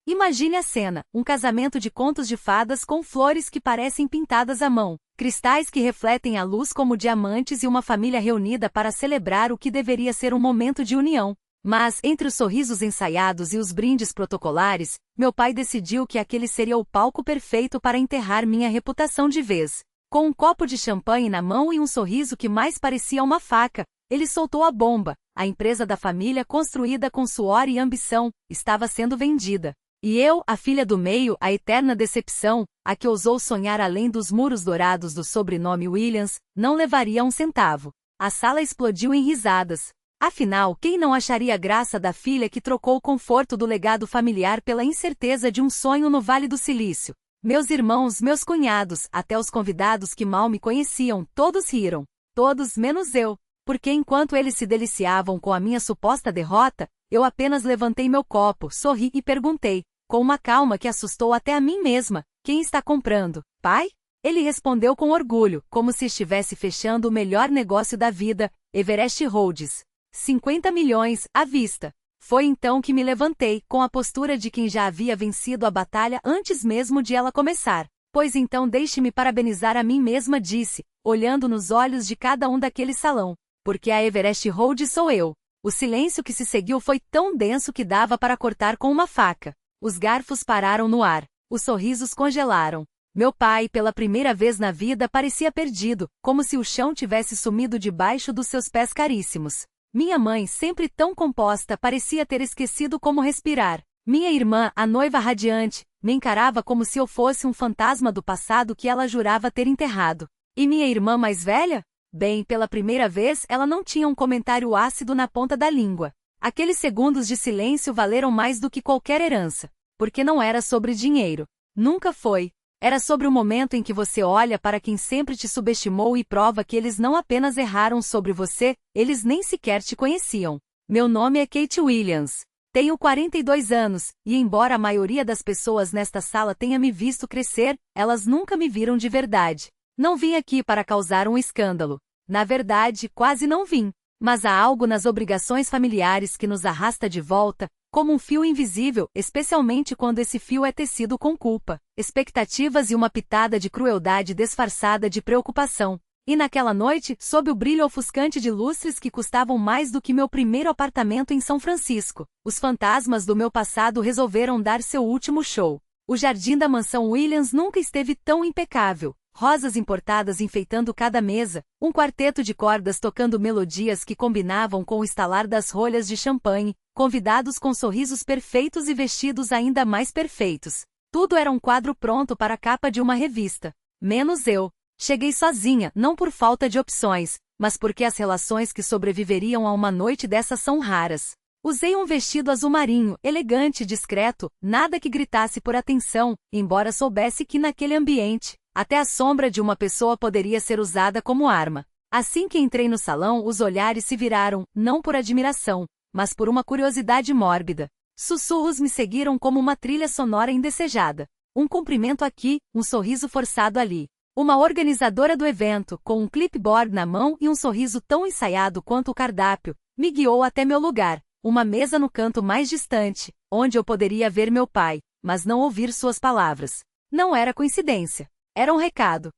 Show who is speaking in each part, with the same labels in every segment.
Speaker 1: Imagine a cena, um casamento de contos de fadas com flores que parecem pintadas à mão, cristais que refletem a luz como diamantes e uma família reunida para celebrar o que deveria ser um momento de união. Mas, entre os sorrisos ensaiados e os brindes protocolares, meu pai decidiu que aquele seria o palco perfeito para enterrar minha reputação de vez. Com um copo de champanhe na mão e um sorriso que mais parecia uma faca, ele soltou a bomba. A empresa da família, construída com suor e ambição, estava sendo vendida. E eu, a filha do meio, a eterna decepção, a que ousou sonhar além dos muros dourados do sobrenome Williams, não levaria um centavo. A sala explodiu em risadas. Afinal, quem não acharia graça da filha que trocou o conforto do legado familiar pela incerteza de um sonho no Vale do Silício? Meus irmãos, meus cunhados, até os convidados que mal me conheciam, todos riram. Todos menos eu. Porque enquanto eles se deliciavam com a minha suposta derrota, eu apenas levantei meu copo, sorri e perguntei, com uma calma que assustou até a mim mesma, quem está comprando, pai? Ele respondeu com orgulho, como se estivesse fechando o melhor negócio da vida, Everest Holdings. 50 milhões, à vista. Foi então que me levantei, com a postura de quem já havia vencido a batalha antes mesmo de ela começar. Pois então deixe-me parabenizar a mim mesma, disse, olhando nos olhos de cada um daquele salão. Porque a Everest Holdings sou eu. O silêncio que se seguiu foi tão denso que dava para cortar com uma faca. Os garfos pararam no ar. Os sorrisos congelaram. Meu pai, pela primeira vez na vida, parecia perdido, como se o chão tivesse sumido debaixo dos seus pés caríssimos. Minha mãe, sempre tão composta, parecia ter esquecido como respirar. Minha irmã, a noiva radiante, me encarava como se eu fosse um fantasma do passado que ela jurava ter enterrado. E minha irmã mais velha? Bem, pela primeira vez, ela não tinha um comentário ácido na ponta da língua. Aqueles segundos de silêncio valeram mais do que qualquer herança. Porque não era sobre dinheiro. Nunca foi. Era sobre o momento em que você olha para quem sempre te subestimou e prova que eles não apenas erraram sobre você, eles nem sequer te conheciam. Meu nome é Kate Williams. Tenho 42 anos, e embora a maioria das pessoas nesta sala tenha me visto crescer, elas nunca me viram de verdade. Não vim aqui para causar um escândalo. Na verdade, quase não vim. Mas há algo nas obrigações familiares que nos arrasta de volta, como um fio invisível, especialmente quando esse fio é tecido com culpa, expectativas e uma pitada de crueldade disfarçada de preocupação. E naquela noite, sob o brilho ofuscante de lustres que custavam mais do que meu primeiro apartamento em São Francisco, os fantasmas do meu passado resolveram dar seu último show. O jardim da mansão Williams nunca esteve tão impecável. Rosas importadas enfeitando cada mesa, um quarteto de cordas tocando melodias que combinavam com o estalar das rolhas de champanhe, convidados com sorrisos perfeitos e vestidos ainda mais perfeitos. Tudo era um quadro pronto para a capa de uma revista. Menos eu. Cheguei sozinha, não por falta de opções, mas porque as relações que sobreviveriam a uma noite dessas são raras. Usei um vestido azul marinho, elegante e discreto, nada que gritasse por atenção, embora soubesse que naquele ambiente, até a sombra de uma pessoa poderia ser usada como arma. Assim que entrei no salão, os olhares se viraram, não por admiração, mas por uma curiosidade mórbida. Sussurros me seguiram como uma trilha sonora indesejada. Um cumprimento aqui, um sorriso forçado ali. Uma organizadora do evento, com um clipboard na mão e um sorriso tão ensaiado quanto o cardápio, me guiou até meu lugar, uma mesa no canto mais distante, onde eu poderia ver meu pai, mas não ouvir suas palavras. Não era coincidência. Era um recado.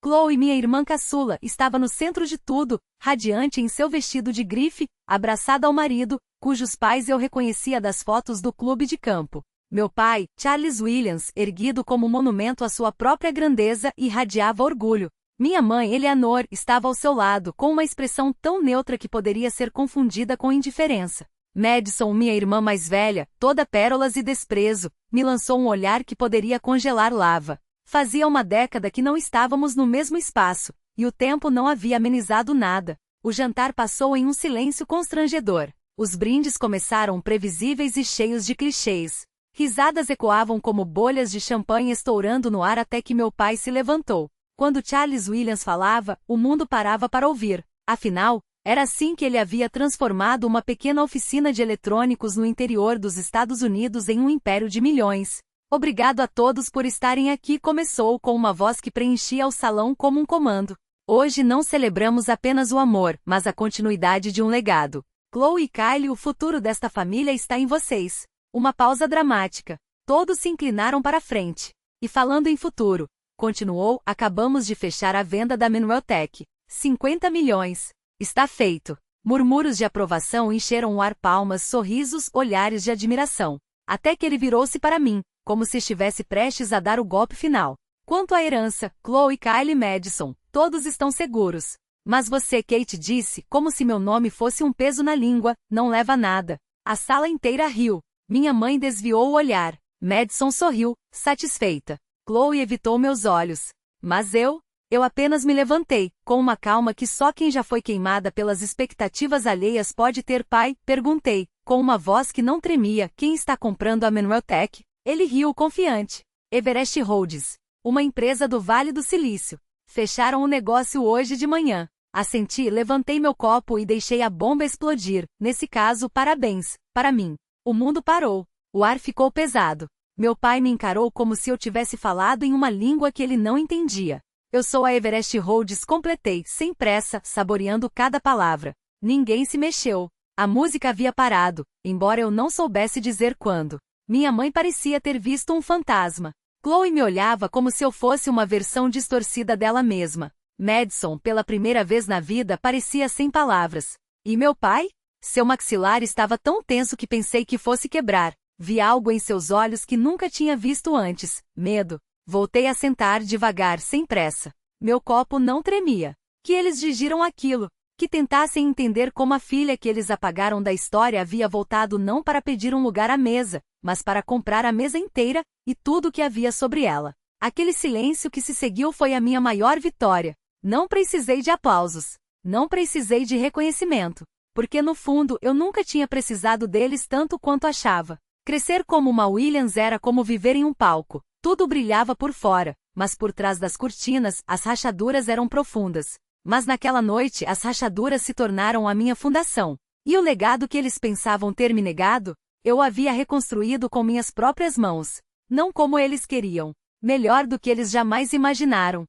Speaker 1: Chloe, minha irmã caçula, estava no centro de tudo, radiante em seu vestido de grife, abraçada ao marido, cujos pais eu reconhecia das fotos do clube de campo. Meu pai, Charles Williams, erguido como um monumento à sua própria grandeza, irradiava orgulho. Minha mãe, Eleanor, estava ao seu lado, com uma expressão tão neutra que poderia ser confundida com indiferença. Madison, minha irmã mais velha, toda pérolas e desprezo, me lançou um olhar que poderia congelar lava. Fazia uma década que não estávamos no mesmo espaço, e o tempo não havia amenizado nada. O jantar passou em um silêncio constrangedor. Os brindes começaram previsíveis e cheios de clichês. Risadas ecoavam como bolhas de champanhe estourando no ar até que meu pai se levantou. Quando Charles Williams falava, o mundo parava para ouvir. Afinal, era assim que ele havia transformado uma pequena oficina de eletrônicos no interior dos Estados Unidos em um império de milhões. Obrigado a todos por estarem aqui, começou com uma voz que preenchia o salão como um comando. Hoje não celebramos apenas o amor, mas a continuidade de um legado. Chloe e Kylie, o futuro desta família está em vocês. Uma pausa dramática. Todos se inclinaram para a frente. E falando em futuro, continuou, acabamos de fechar a venda da Manuel Tech. 50 milhões. Está feito. Murmúrios de aprovação encheram o ar, palmas, sorrisos, olhares de admiração. Até que ele virou-se para mim, como se estivesse prestes a dar o golpe final. Quanto à herança, Chloe, Kylie, Madison, todos estão seguros. Mas você, Kate, disse, como se meu nome fosse um peso na língua, não leva a nada. A sala inteira riu. Minha mãe desviou o olhar. Madison sorriu, satisfeita. Chloe evitou meus olhos. Mas eu apenas me levantei, com uma calma que só quem já foi queimada pelas expectativas alheias pode ter. Pai, perguntei, com uma voz que não tremia, quem está comprando a Manuel Tech? Ele riu confiante. Everest Holdings, uma empresa do Vale do Silício. Fecharam o negócio hoje de manhã. Assenti, levantei meu copo e deixei a bomba explodir. Nesse caso, parabéns, para mim. O mundo parou. O ar ficou pesado. Meu pai me encarou como se eu tivesse falado em uma língua que ele não entendia. Eu sou a Everest Holdings, completei, sem pressa, saboreando cada palavra. Ninguém se mexeu. A música havia parado, embora eu não soubesse dizer quando. Minha mãe parecia ter visto um fantasma. Chloe me olhava como se eu fosse uma versão distorcida dela mesma. Madison, pela primeira vez na vida, parecia sem palavras. E meu pai? Seu maxilar estava tão tenso que pensei que fosse quebrar. Vi algo em seus olhos que nunca tinha visto antes. Medo. Voltei a sentar devagar, sem pressa. Meu copo não tremia. Que eles digiram aquilo. Que tentassem entender como a filha que eles apagaram da história havia voltado não para pedir um lugar à mesa, mas para comprar a mesa inteira, e tudo o que havia sobre ela. Aquele silêncio que se seguiu foi a minha maior vitória. Não precisei de aplausos. Não precisei de reconhecimento. Porque no fundo eu nunca tinha precisado deles tanto quanto achava. Crescer como uma Williams era como viver em um palco. Tudo brilhava por fora, mas por trás das cortinas, as rachaduras eram profundas. Mas naquela noite as rachaduras se tornaram a minha fundação. E o legado que eles pensavam ter me negado, eu havia reconstruído com minhas próprias mãos. Não como eles queriam. Melhor do que eles jamais imaginaram.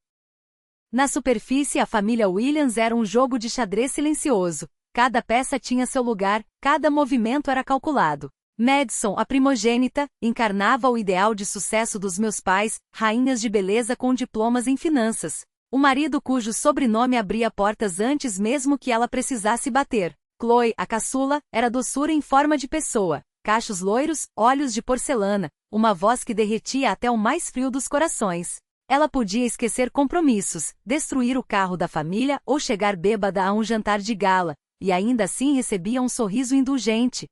Speaker 1: Na superfície, a família Williams era um jogo de xadrez silencioso. Cada peça tinha seu lugar, cada movimento era calculado. Madison, a primogênita, encarnava o ideal de sucesso dos meus pais, rainhas de beleza com diplomas em finanças. O marido cujo sobrenome abria portas antes mesmo que ela precisasse bater. Chloe, a caçula, era doçura em forma de pessoa. Cachos loiros, olhos de porcelana, uma voz que derretia até o mais frio dos corações. Ela podia esquecer compromissos, destruir o carro da família ou chegar bêbada a um jantar de gala, e ainda assim recebia um sorriso indulgente.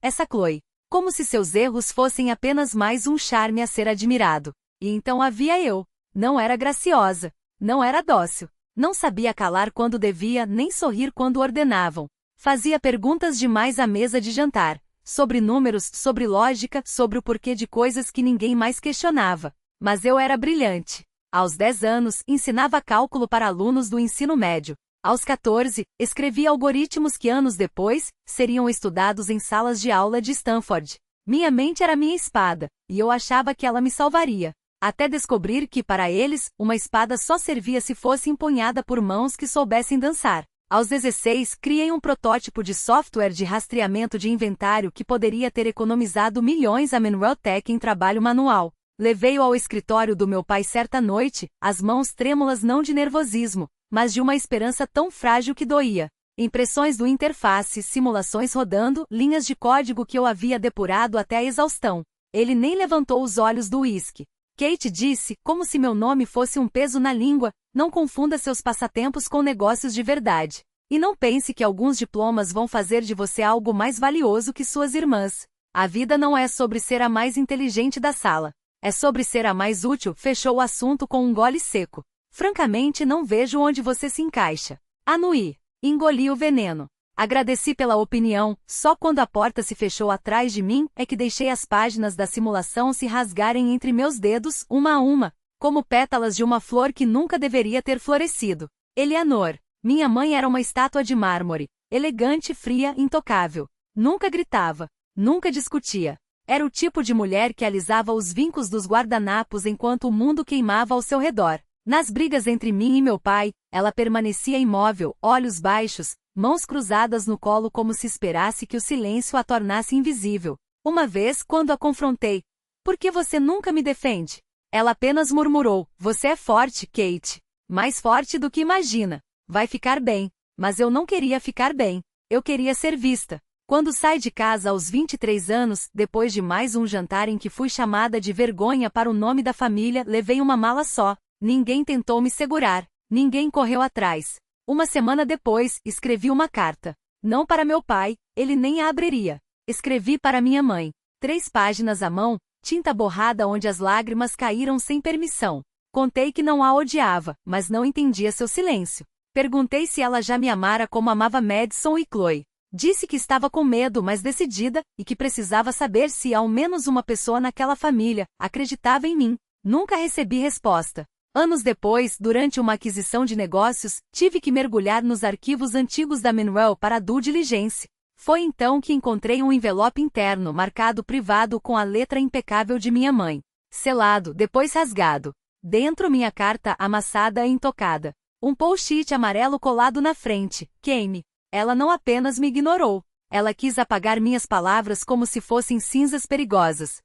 Speaker 1: Essa Chloe. Como se seus erros fossem apenas mais um charme a ser admirado. E então havia eu. Não era graciosa. Não era dócil. Não sabia calar quando devia, nem sorrir quando ordenavam. Fazia perguntas demais à mesa de jantar. Sobre números, sobre lógica, sobre o porquê de coisas que ninguém mais questionava. Mas eu era brilhante. Aos 10 anos, ensinava cálculo para alunos do ensino médio. Aos 14, escrevia algoritmos que anos depois, seriam estudados em salas de aula de Stanford. Minha mente era minha espada, e eu achava que ela me salvaria. Até descobrir que, para eles, uma espada só servia se fosse empunhada por mãos que soubessem dançar. Aos 16, criei um protótipo de software de rastreamento de inventário que poderia ter economizado milhões a Manuel Tech em trabalho manual. Levei-o ao escritório do meu pai certa noite, as mãos trêmulas não de nervosismo, mas de uma esperança tão frágil que doía. Impressões do interface, simulações rodando, linhas de código que eu havia depurado até a exaustão. Ele nem levantou os olhos do uísque. Kate disse, como se meu nome fosse um peso na língua, não confunda seus passatempos com negócios de verdade. E não pense que alguns diplomas vão fazer de você algo mais valioso que suas irmãs. A vida não é sobre ser a mais inteligente da sala. É sobre ser a mais útil. Fechou o assunto com um gole seco. Francamente não vejo onde você se encaixa. Anuí. Engoli o veneno. Agradeci pela opinião, só quando a porta se fechou atrás de mim é que deixei as páginas da simulação se rasgarem entre meus dedos, uma a uma, como pétalas de uma flor que nunca deveria ter florescido. Eleanor. Minha mãe era uma estátua de mármore, elegante, fria, intocável. Nunca gritava. Nunca discutia. Era o tipo de mulher que alisava os vincos dos guardanapos enquanto o mundo queimava ao seu redor. Nas brigas entre mim e meu pai, ela permanecia imóvel, olhos baixos, mãos cruzadas no colo como se esperasse que o silêncio a tornasse invisível. Uma vez, quando a confrontei, por que você nunca me defende? Ela apenas murmurou, você é forte, Kate. Mais forte do que imagina. Vai ficar bem. Mas eu não queria ficar bem. Eu queria ser vista. Quando saí de casa aos 23 anos, depois de mais um jantar em que fui chamada de vergonha para o nome da família, levei uma mala só. Ninguém tentou me segurar. Ninguém correu atrás. Uma semana depois, escrevi uma carta. Não para meu pai, ele nem a abriria. Escrevi para minha mãe. 3 páginas à mão, tinta borrada onde as lágrimas caíram sem permissão. Contei que não a odiava, mas não entendia seu silêncio. Perguntei se ela já me amara como amava Madison e Chloe. Disse que estava com medo, mas decidida, e que precisava saber se ao menos uma pessoa naquela família acreditava em mim. Nunca recebi resposta. Anos depois, durante uma aquisição de negócios, tive que mergulhar nos arquivos antigos da Manuel para a due diligence. Foi então que encontrei um envelope interno marcado privado com a letra impecável de minha mãe. Selado, depois rasgado. Dentro minha carta amassada e intocada. Um post-it amarelo colado na frente. Kame. Ela não apenas me ignorou. Ela quis apagar minhas palavras como se fossem cinzas perigosas.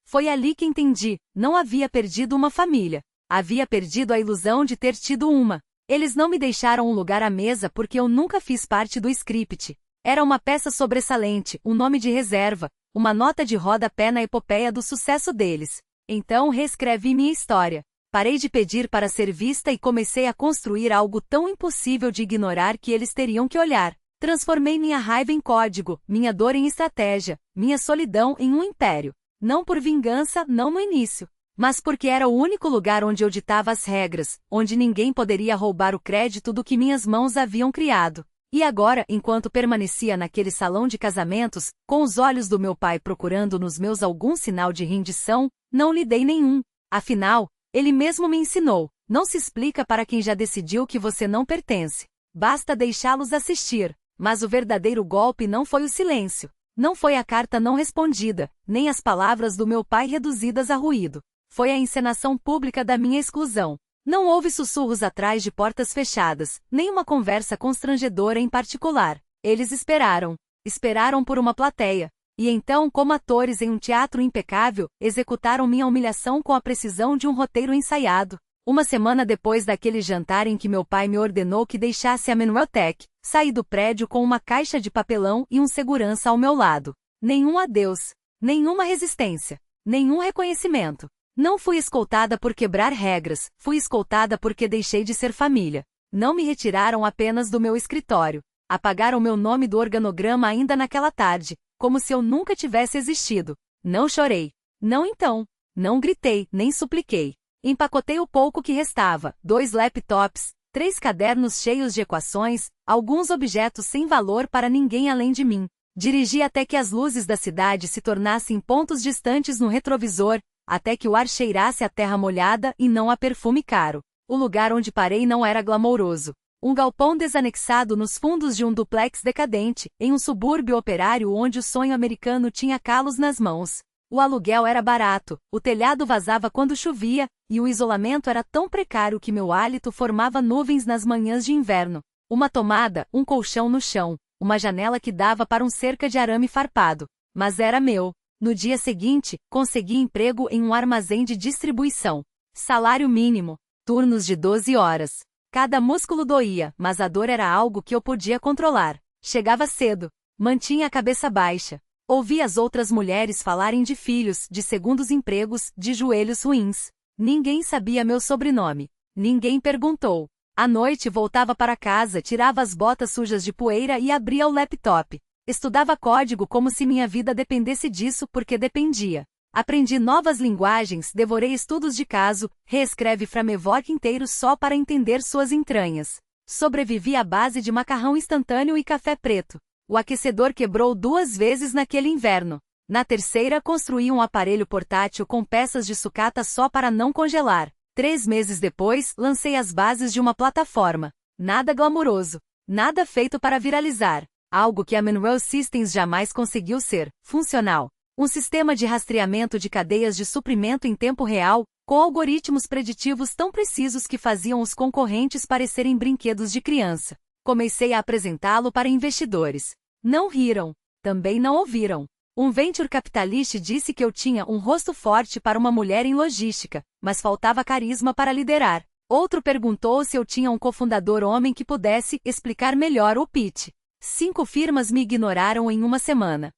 Speaker 1: Foi ali que entendi, não havia perdido uma família. Havia perdido a ilusão de ter tido uma. Eles não me deixaram um lugar à mesa porque eu nunca fiz parte do script. Era uma peça sobressalente, um nome de reserva, uma nota de rodapé na epopeia do sucesso deles. Então reescrevi minha história. Parei de pedir para ser vista e comecei a construir algo tão impossível de ignorar que eles teriam que olhar. Transformei minha raiva em código, minha dor em estratégia, minha solidão em um império. Não por vingança, não no início, mas porque era o único lugar onde eu ditava as regras, onde ninguém poderia roubar o crédito do que minhas mãos haviam criado. E agora, enquanto permanecia naquele salão de casamentos, com os olhos do meu pai procurando nos meus algum sinal de rendição, não lhe dei nenhum. Afinal, ele mesmo me ensinou, não se explica para quem já decidiu que você não pertence. Basta deixá-los assistir. Mas o verdadeiro golpe não foi o silêncio. Não foi a carta não respondida, nem as palavras do meu pai reduzidas a ruído. Foi a encenação pública da minha exclusão. Não houve sussurros atrás de portas fechadas, nem uma conversa constrangedora em particular. Eles esperaram. Esperaram por uma plateia. E então, como atores em um teatro impecável, executaram minha humilhação com a precisão de um roteiro ensaiado. Uma semana depois daquele jantar em que meu pai me ordenou que deixasse a Manueltech, saí do prédio com uma caixa de papelão e um segurança ao meu lado. Nenhum adeus. Nenhuma resistência. Nenhum reconhecimento. Não fui escoltada por quebrar regras, fui escoltada porque deixei de ser família. Não me retiraram apenas do meu escritório. Apagaram meu nome do organograma ainda naquela tarde, como se eu nunca tivesse existido. Não chorei. Não então. Não gritei, nem supliquei. Empacotei o pouco que restava, 2 laptops, 3 cadernos cheios de equações, alguns objetos sem valor para ninguém além de mim. Dirigi até que as luzes da cidade se tornassem pontos distantes no retrovisor, até que o ar cheirasse a terra molhada e não a perfume caro. O lugar onde parei não era glamouroso. Um galpão desanexado nos fundos de um duplex decadente, em um subúrbio operário onde o sonho americano tinha calos nas mãos. O aluguel era barato, o telhado vazava quando chovia, e o isolamento era tão precário que meu hálito formava nuvens nas manhãs de inverno. Uma tomada, um colchão no chão, uma janela que dava para um cerca de arame farpado. Mas era meu. No dia seguinte, consegui emprego em um armazém de distribuição. Salário mínimo. Turnos de 12 horas. Cada músculo doía, mas a dor era algo que eu podia controlar. Chegava cedo. Mantinha a cabeça baixa. Ouvi as outras mulheres falarem de filhos, de segundos empregos, de joelhos ruins. Ninguém sabia meu sobrenome. Ninguém perguntou. À noite voltava para casa, tirava as botas sujas de poeira e abria o laptop. Estudava código como se minha vida dependesse disso porque dependia. Aprendi novas linguagens, devorei estudos de caso, reescreve framework inteiro só para entender suas entranhas. Sobrevivi à base de macarrão instantâneo e café preto. O aquecedor quebrou 2 vezes naquele inverno. Na terceira, construí um aparelho portátil com peças de sucata só para não congelar. 3 meses depois, lancei as bases de uma plataforma. Nada glamuroso. Nada feito para viralizar. Algo que a Manuel Systems jamais conseguiu ser, funcional. Um sistema de rastreamento de cadeias de suprimento em tempo real, com algoritmos preditivos tão precisos que faziam os concorrentes parecerem brinquedos de criança. Comecei a apresentá-lo para investidores. Não riram. Também não ouviram. Um venture capitalist disse que eu tinha um rosto forte para uma mulher em logística, mas faltava carisma para liderar. Outro perguntou se eu tinha um cofundador homem que pudesse explicar melhor o pitch. 5 firmas me ignoraram em uma semana.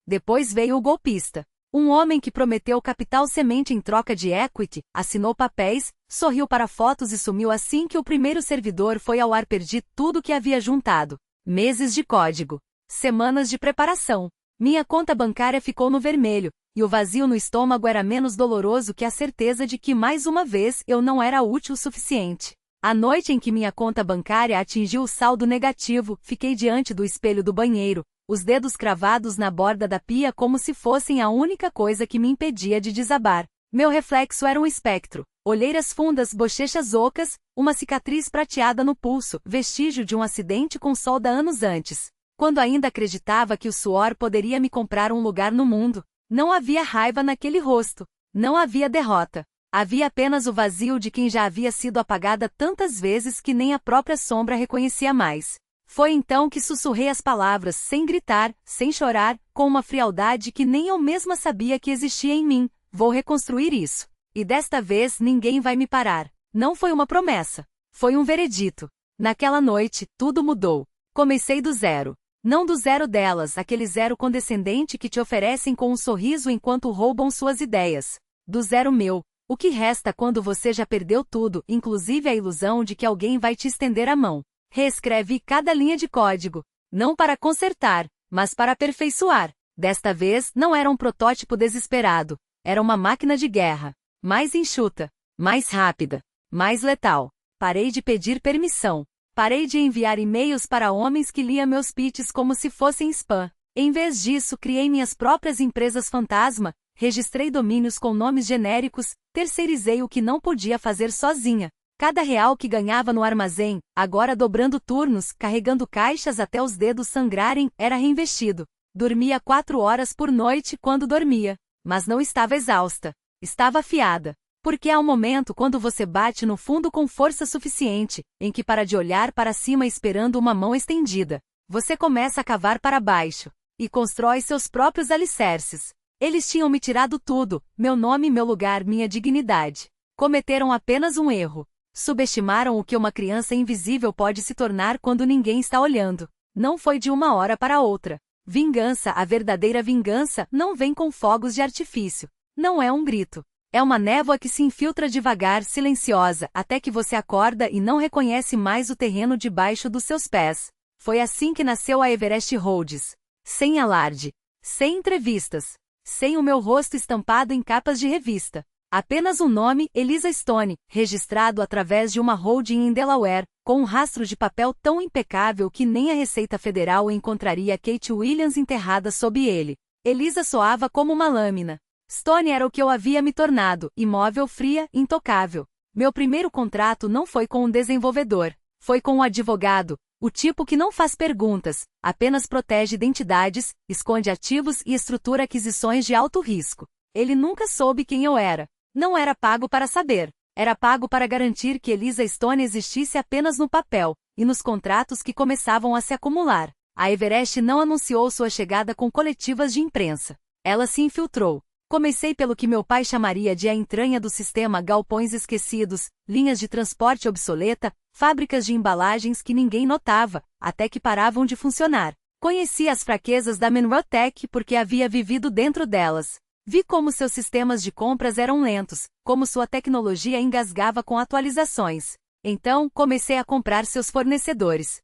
Speaker 1: Depois veio o golpista. Um homem que prometeu capital semente em troca de equity, assinou papéis, sorriu para fotos e sumiu assim que o primeiro servidor foi ao ar. Perdi tudo que havia juntado. Meses de código. Semanas de preparação. Minha conta bancária ficou no vermelho, e o vazio no estômago era menos doloroso que a certeza de que mais uma vez eu não era útil o suficiente. A noite em que minha conta bancária atingiu o saldo negativo, fiquei diante do espelho do banheiro, os dedos cravados na borda da pia como se fossem a única coisa que me impedia de desabar. Meu reflexo era um espectro, olheiras fundas, bochechas ocas, uma cicatriz prateada no pulso, vestígio de um acidente com solda anos antes. Quando ainda acreditava que o suor poderia me comprar um lugar no mundo, não havia raiva naquele rosto, não havia derrota. Havia apenas o vazio de quem já havia sido apagada tantas vezes que nem a própria sombra reconhecia mais. Foi então que sussurrei as palavras, sem gritar, sem chorar, com uma frialdade que nem eu mesma sabia que existia em mim. Vou reconstruir isso. E desta vez ninguém vai me parar. Não foi uma promessa. Foi um veredito. Naquela noite, tudo mudou. Comecei do zero. Não do zero delas, aquele zero condescendente que te oferecem com um sorriso enquanto roubam suas ideias. Do zero meu. O que resta quando você já perdeu tudo, inclusive a ilusão de que alguém vai te estender a mão. Reescreve cada linha de código. Não para consertar, mas para aperfeiçoar. Desta vez, não era um protótipo desesperado. Era uma máquina de guerra. Mais enxuta. Mais rápida. Mais letal. Parei de pedir permissão. Parei de enviar e-mails para homens que liam meus pitches como se fossem spam. Em vez disso, criei minhas próprias empresas fantasma, registrei domínios com nomes genéricos, terceirizei o que não podia fazer sozinha. Cada real que ganhava no armazém, agora dobrando turnos, carregando caixas até os dedos sangrarem, era reinvestido. Dormia 4 horas por noite quando dormia. Mas não estava exausta. Estava afiada. Porque há um momento quando você bate no fundo com força suficiente, em que para de olhar para cima esperando uma mão estendida. Você começa a cavar para baixo. E constrói seus próprios alicerces. Eles tinham me tirado tudo, meu nome, meu lugar, minha dignidade. Cometeram apenas um erro. Subestimaram o que uma criança invisível pode se tornar quando ninguém está olhando. Não foi de uma hora para outra. Vingança, a verdadeira vingança, não vem com fogos de artifício. Não é um grito. É uma névoa que se infiltra devagar, silenciosa, até que você acorda e não reconhece mais o terreno debaixo dos seus pés. Foi assim que nasceu a Everest Holdings. Sem alarde. Sem entrevistas. Sem o meu rosto estampado em capas de revista. Apenas um nome, Elisa Stone, registrado através de uma holding em Delaware, com um rastro de papel tão impecável que nem a Receita Federal encontraria Kate Williams enterrada sob ele. Elisa soava como uma lâmina. Stone era o que eu havia me tornado, imóvel, fria, intocável. Meu primeiro contrato não foi com um desenvolvedor, foi com um advogado, o tipo que não faz perguntas, apenas protege identidades, esconde ativos e estrutura aquisições de alto risco. Ele nunca soube quem eu era. Não era pago para saber. Era pago para garantir que Elisa Stone existisse apenas no papel, e nos contratos que começavam a se acumular. A Everest não anunciou sua chegada com coletivas de imprensa. Ela se infiltrou. Comecei pelo que meu pai chamaria de a entranha do sistema, galpões esquecidos, linhas de transporte obsoleta, fábricas de embalagens que ninguém notava, até que paravam de funcionar. Conheci as fraquezas da Monroe Tech porque havia vivido dentro delas. Vi como seus sistemas de compras eram lentos, como sua tecnologia engasgava com atualizações. Então, comecei a comprar seus fornecedores.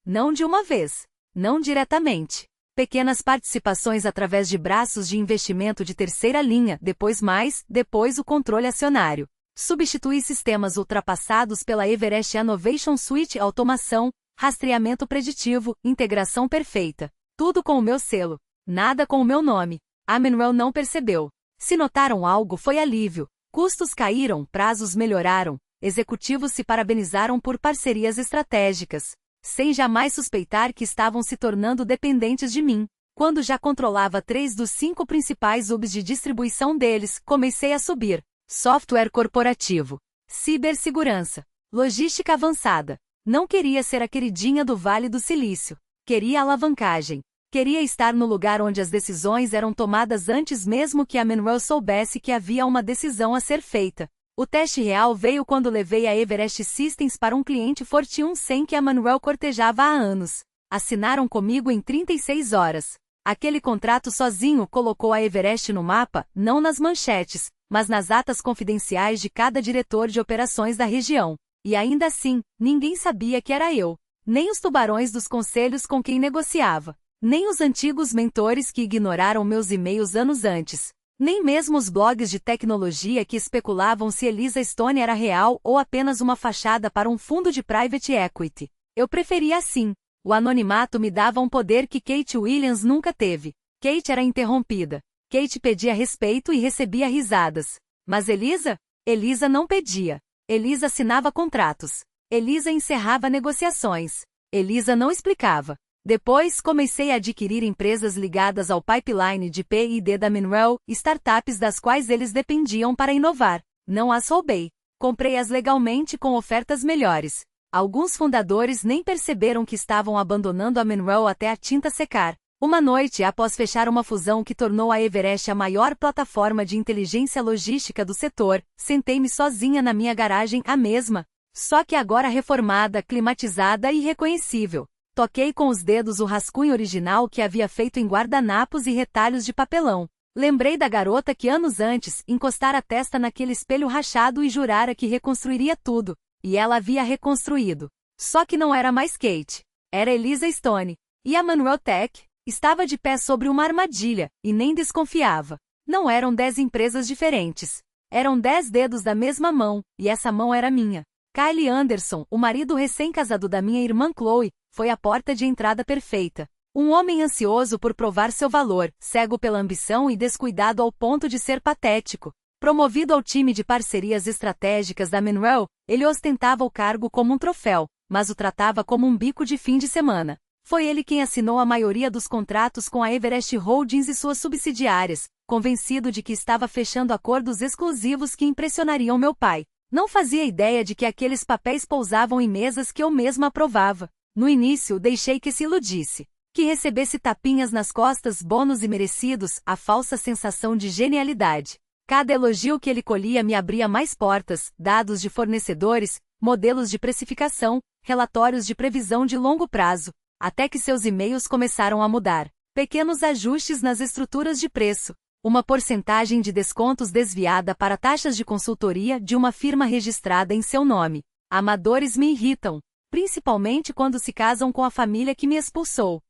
Speaker 1: Não de uma vez. Não diretamente. Pequenas participações através de braços de investimento de terceira linha, depois o controle acionário. Substituí sistemas ultrapassados pela Everest Innovation Suite, automação, rastreamento preditivo, integração perfeita. Tudo com o meu selo. Nada com o meu nome. A Monroe não percebeu. Se notaram algo foi alívio. Custos caíram, prazos melhoraram, executivos se parabenizaram por parcerias estratégicas. Sem jamais suspeitar que estavam se tornando dependentes de mim. Quando já controlava 3 dos 5 principais hubs de distribuição deles, comecei a subir. Software corporativo. Cibersegurança. Logística avançada. Não queria ser a queridinha do Vale do Silício. Queria alavancagem. Queria estar no lugar onde as decisões eram tomadas antes mesmo que a Manuel soubesse que havia uma decisão a ser feita. O teste real veio quando levei a Everest Systems para um cliente Fortune 100 que a Manuel cortejava há anos. Assinaram comigo em 36 horas. Aquele contrato sozinho colocou a Everest no mapa, não nas manchetes, mas nas atas confidenciais de cada diretor de operações da região. E ainda assim, ninguém sabia que era eu. Nem os tubarões dos conselhos com quem negociava. Nem os antigos mentores que ignoraram meus e-mails anos antes. Nem mesmo os blogs de tecnologia que especulavam se Elisa Stone era real ou apenas uma fachada para um fundo de private equity. Eu preferia assim. O anonimato me dava um poder que Kate Williams nunca teve. Kate era interrompida. Kate pedia respeito e recebia risadas. Mas Elisa? Elisa não pedia. Elisa assinava contratos. Elisa encerrava negociações. Elisa não explicava. Depois, comecei a adquirir empresas ligadas ao pipeline de P&D da Manuel, startups das quais eles dependiam para inovar. Não as roubei. Comprei-as legalmente com ofertas melhores. Alguns fundadores nem perceberam que estavam abandonando a Manuel até a tinta secar. Uma noite após fechar uma fusão que tornou a Everest a maior plataforma de inteligência logística do setor, sentei-me sozinha na minha garagem, a mesma, só que agora reformada, climatizada e reconhecível. Toquei com os dedos o rascunho original que havia feito em guardanapos e retalhos de papelão. Lembrei da garota que anos antes encostara a testa naquele espelho rachado e jurara que reconstruiria tudo. E ela havia reconstruído. Só que não era mais Kate. Era Elisa Stone. E a Manuel Tech estava de pé sobre uma armadilha, e nem desconfiava. Não eram 10 empresas diferentes. Eram 10 dedos da mesma mão, e essa mão era minha. Kyle Anderson, o marido recém-casado da minha irmã Chloe, foi a porta de entrada perfeita. Um homem ansioso por provar seu valor, cego pela ambição e descuidado ao ponto de ser patético. Promovido ao time de parcerias estratégicas da Manuel, ele ostentava o cargo como um troféu, mas o tratava como um bico de fim de semana. Foi ele quem assinou a maioria dos contratos com a Everest Holdings e suas subsidiárias, convencido de que estava fechando acordos exclusivos que impressionariam meu pai. Não fazia ideia de que aqueles papéis pousavam em mesas que eu mesma aprovava. No início, deixei que se iludisse. Que recebesse tapinhas nas costas, bônus imerecidos, a falsa sensação de genialidade. Cada elogio que ele colhia me abria mais portas, dados de fornecedores, modelos de precificação, relatórios de previsão de longo prazo, até que seus e-mails começaram a mudar. Pequenos ajustes nas estruturas de preço. Uma porcentagem de descontos desviada para taxas de consultoria de uma firma registrada em seu nome. Amadores me irritam, principalmente quando se casam com a família que me expulsou.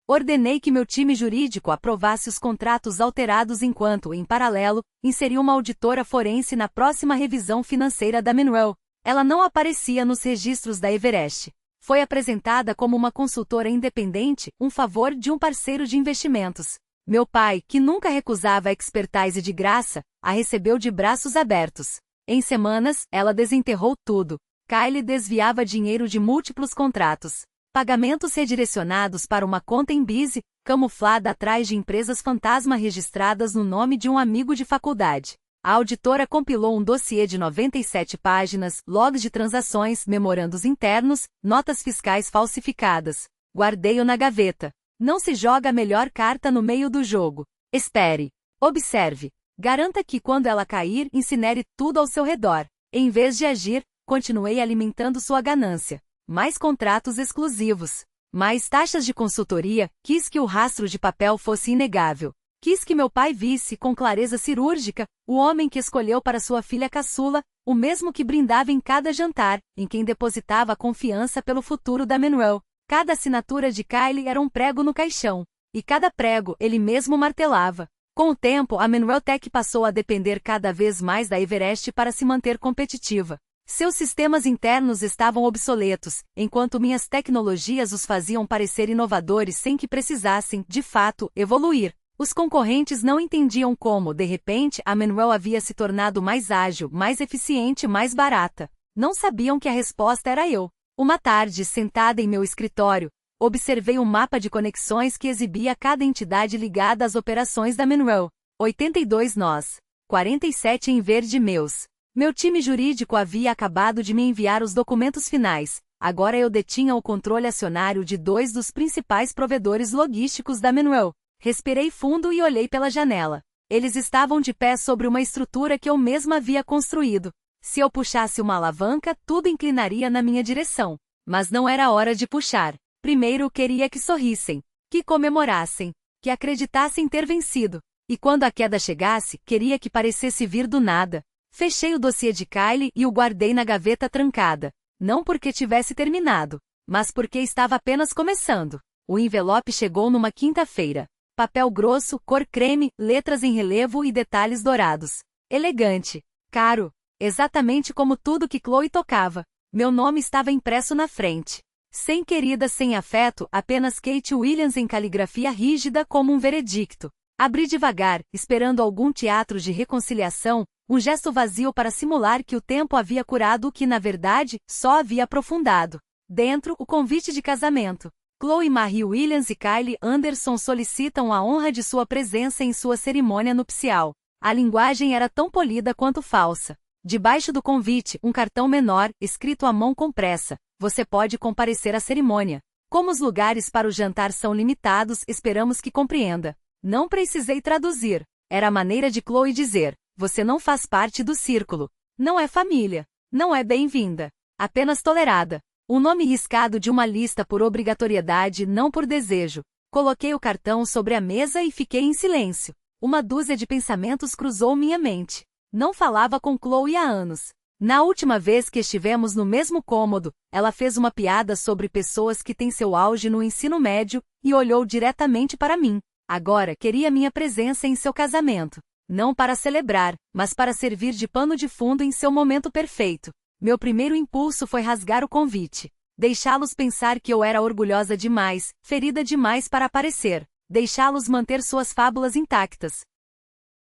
Speaker 1: Ordenei que meu time jurídico aprovasse os contratos alterados enquanto, em paralelo, inseri uma auditora forense na próxima revisão financeira da Manuel. Ela não aparecia nos registros da Everest. Foi apresentada como uma consultora independente, um favor de um parceiro de investimentos. Meu pai, que nunca recusava a expertise de graça, a recebeu de braços abertos. Em semanas, ela desenterrou tudo. Kyle desviava dinheiro de múltiplos contratos. Pagamentos redirecionados para uma conta em Bize, camuflada atrás de empresas fantasma registradas no nome de um amigo de faculdade. A auditora compilou um dossiê de 97 páginas, logs de transações, memorandos internos, notas fiscais falsificadas. Guardei-o na gaveta. Não se joga a melhor carta no meio do jogo. Espere. Observe. Garanta que quando ela cair, incinere tudo ao seu redor. Em vez de agir, continuei alimentando sua ganância. Mais contratos exclusivos. Mais taxas de consultoria, quis que o rastro de papel fosse inegável. Quis que meu pai visse com clareza cirúrgica o homem que escolheu para sua filha caçula, o mesmo que brindava em cada jantar, em quem depositava a confiança pelo futuro da Manuel. Cada assinatura de Kyle era um prego no caixão. E cada prego ele mesmo martelava. Com o tempo, a Manuel Tech passou a depender cada vez mais da Everest para se manter competitiva. Seus sistemas internos estavam obsoletos, enquanto minhas tecnologias os faziam parecer inovadores sem que precisassem, de fato, evoluir. Os concorrentes não entendiam como, de repente, a Manuel havia se tornado mais ágil, mais eficiente e mais barata. Não sabiam que a resposta era eu. Uma tarde, sentada em meu escritório, observei um mapa de conexões que exibia cada entidade ligada às operações da Manuel. 82 nós. 47 em verde meus. Meu time jurídico havia acabado de me enviar os documentos finais. Agora eu detinha o controle acionário de 2 dos principais provedores logísticos da Manuel. Respirei fundo e olhei pela janela. Eles estavam de pé sobre uma estrutura que eu mesma havia construído. Se eu puxasse uma alavanca, tudo inclinaria na minha direção. Mas não era hora de puxar. Primeiro queria que sorrissem, que comemorassem, que acreditassem ter vencido. E quando a queda chegasse, queria que parecesse vir do nada. Fechei o dossiê de Kylie e o guardei na gaveta trancada. Não porque tivesse terminado, mas porque estava apenas começando. O envelope chegou numa quinta-feira. Papel grosso, cor creme, letras em relevo e detalhes dourados. Elegante. Caro. Exatamente como tudo que Chloe tocava. Meu nome estava impresso na frente. Sem querida, sem afeto, apenas Kate Williams em caligrafia rígida como um veredicto. Abri devagar, esperando algum teatro de reconciliação, um gesto vazio para simular que o tempo havia curado o que, na verdade, só havia aprofundado. Dentro, o convite de casamento. Chloe Marie Williams e Kylie Anderson solicitam a honra de sua presença em sua cerimônia nupcial. A linguagem era tão polida quanto falsa. Debaixo do convite, um cartão menor, escrito à mão com pressa. Você pode comparecer à cerimônia. Como os lugares para o jantar são limitados, esperamos que compreenda. Não precisei traduzir. Era a maneira de Chloe dizer: você não faz parte do círculo. Não é família. Não é bem-vinda. Apenas tolerada. Um nome riscado de uma lista por obrigatoriedade, não por desejo. Coloquei o cartão sobre a mesa e fiquei em silêncio. Uma dúzia de pensamentos cruzou minha mente. Não falava com Chloe há anos. Na última vez que estivemos no mesmo cômodo, ela fez uma piada sobre pessoas que têm seu auge no ensino médio e olhou diretamente para mim. Agora queria minha presença em seu casamento. Não para celebrar, mas para servir de pano de fundo em seu momento perfeito. Meu primeiro impulso foi rasgar o convite. Deixá-los pensar que eu era orgulhosa demais, ferida demais para aparecer. Deixá-los manter suas fábulas intactas.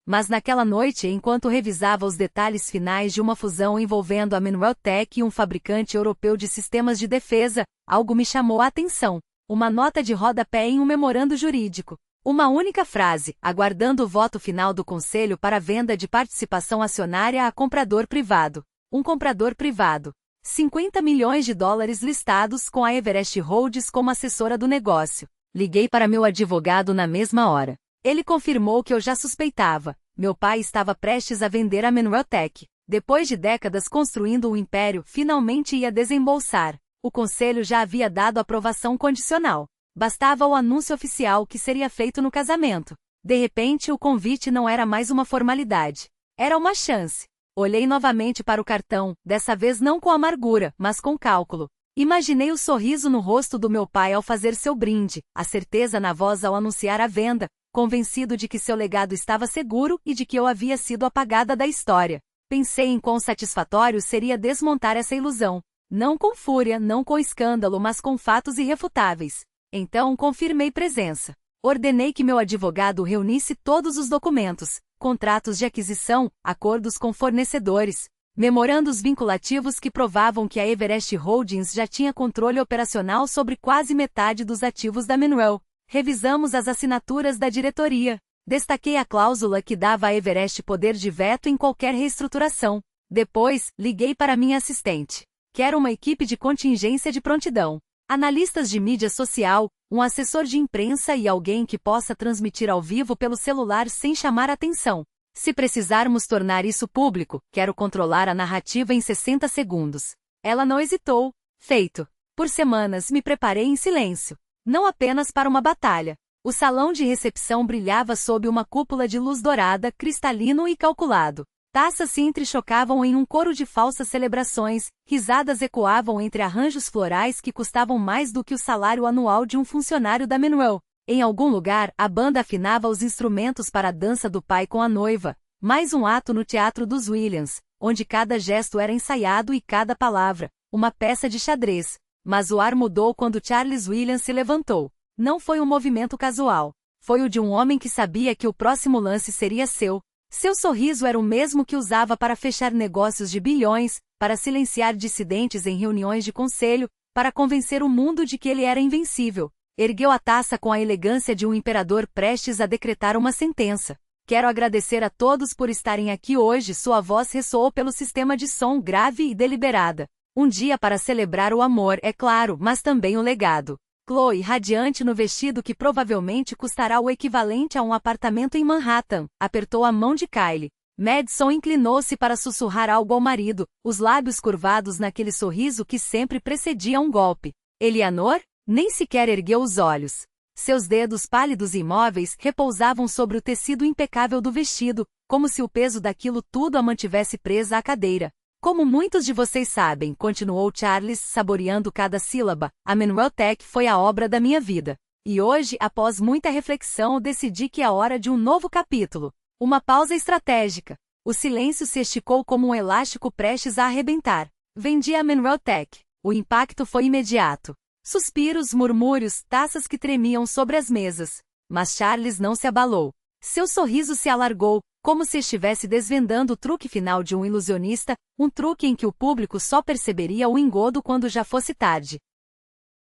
Speaker 1: Mas naquela noite, enquanto revisava os detalhes finais de uma fusão envolvendo a Manuel Tech e um fabricante europeu de sistemas de defesa, algo me chamou a atenção. Uma nota de rodapé em um memorando jurídico. Uma única frase, aguardando o voto final do Conselho para a venda de participação acionária a comprador privado. Um comprador privado. 50 milhões de dólares listados com a Everest Holdings como assessora do negócio. Liguei para meu advogado na mesma hora. Ele confirmou que eu já suspeitava. Meu pai estava prestes a vender a Manuel Tech. Depois de décadas construindo um império, finalmente ia desembolsar. O Conselho já havia dado aprovação condicional. Bastava o anúncio oficial que seria feito no casamento. De repente, o convite não era mais uma formalidade. Era uma chance. Olhei novamente para o cartão, dessa vez não com amargura, mas com cálculo. Imaginei o sorriso no rosto do meu pai ao fazer seu brinde, a certeza na voz ao anunciar a venda, convencido de que seu legado estava seguro e de que eu havia sido apagada da história. Pensei em quão satisfatório seria desmontar essa ilusão. Não com fúria, não com escândalo, mas com fatos irrefutáveis. Então confirmei presença. Ordenei que meu advogado reunisse todos os documentos, contratos de aquisição, acordos com fornecedores, memorandos vinculativos que provavam que a Everest Holdings já tinha controle operacional sobre quase metade dos ativos da Manuel. Revisamos as assinaturas da diretoria. Destaquei a cláusula que dava à Everest poder de veto em qualquer reestruturação. Depois, liguei para minha assistente. Quero uma equipe de contingência de prontidão. Analistas de mídia social, um assessor de imprensa e alguém que possa transmitir ao vivo pelo celular sem chamar atenção. Se precisarmos tornar isso público, quero controlar a narrativa em 60 segundos. Ela não hesitou. Feito. Por semanas me preparei em silêncio. Não apenas para uma batalha. O salão de recepção brilhava sob uma cúpula de luz dourada, cristalino e calculado. Taças se entrechocavam em um coro de falsas celebrações, risadas ecoavam entre arranjos florais que custavam mais do que o salário anual de um funcionário da Manuel. Em algum lugar, a banda afinava os instrumentos para a dança do pai com a noiva. Mais um ato no teatro dos Williams, onde cada gesto era ensaiado e cada palavra, uma peça de xadrez. Mas o ar mudou quando Charles Williams se levantou. Não foi um movimento casual. Foi o de um homem que sabia que o próximo lance seria seu. Seu sorriso era o mesmo que usava para fechar negócios de bilhões, para silenciar dissidentes em reuniões de conselho, para convencer o mundo de que ele era invencível. Ergueu a taça com a elegância de um imperador prestes a decretar uma sentença. Quero agradecer a todos por estarem aqui hoje. Sua voz ressoou pelo sistema de som grave e deliberada. Um dia para celebrar o amor, é claro, mas também o legado. Chloe, radiante no vestido que provavelmente custará o equivalente a um apartamento em Manhattan, apertou a mão de Kylie. Madison inclinou-se para sussurrar algo ao marido, os lábios curvados naquele sorriso que sempre precedia um golpe. Eleanor? Nem sequer ergueu os olhos. Seus dedos pálidos e imóveis repousavam sobre o tecido impecável do vestido, como se o peso daquilo tudo a mantivesse presa à cadeira. Como muitos de vocês sabem, continuou Charles, saboreando cada sílaba, a Manuel Tech foi a obra da minha vida. E hoje, após muita reflexão, decidi que é hora de um novo capítulo. Uma pausa estratégica. O silêncio se esticou como um elástico prestes a arrebentar. Vendi a Manuel Tech. O impacto foi imediato. Suspiros, murmúrios, taças que tremiam sobre as mesas. Mas Charles não se abalou. Seu sorriso se alargou, como se estivesse desvendando o truque final de um ilusionista, um truque em que o público só perceberia o engodo quando já fosse tarde.